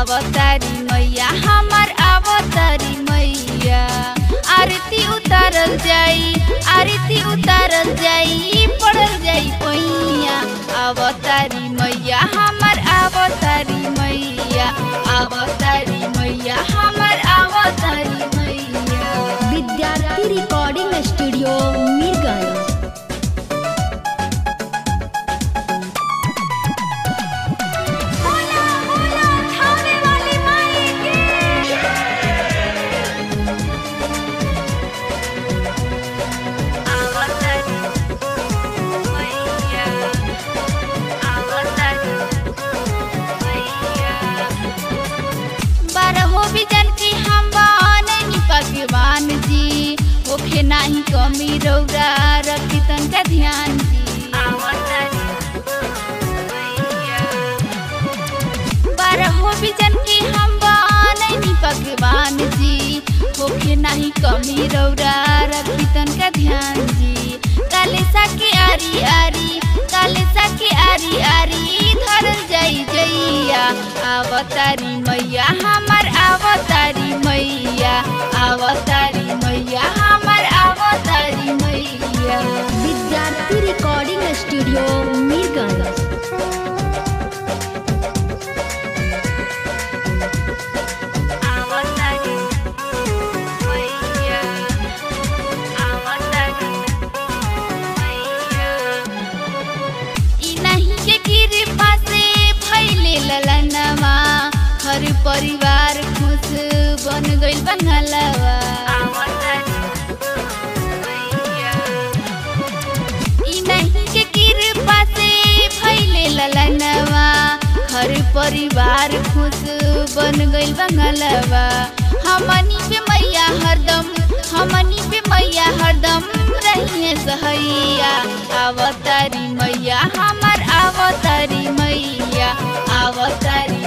अवतारी मैया हमार अवतारी मैया। आरती उतारल जाई, आरती उतारल जाई, पढ़ल जाई पैया। अवतारी मैया हमार अवतारी मैया, अवतारी मैया हमार अवतारी मैया। विद्यार्थी रिकॉर्डिंग स्टूडियो मीरगंज। भगवान जी ओखे नाही कमी रौरा रखी तनका ध्यान जी। बारहो बिजन की हम बनैनी भगवान जी ओखे नाही कमी रौरा रखी तनका ध्यान जी। कालेसा के आरी आरी, कालेसा के आरी आरी धरल जाई जैया। अवतारी मैया हमार अवतारी मैया, अवतारी मैया हमार अवतारी मैया। विद्यार्थी रिकॉर्डिंग स्टूडियो मीरगंज। हर परिवार खुश बन गइल बंगलवा। ई नहीं के कृपा से फैले ललनवा, हर परिवार खुश बन गइल बंगलवा। हमनी पे मैया हरदम, हमनी पे मैया हरदम रहिए सहैया। अवतारी मैया हमार अवतारी मैया, अवतारी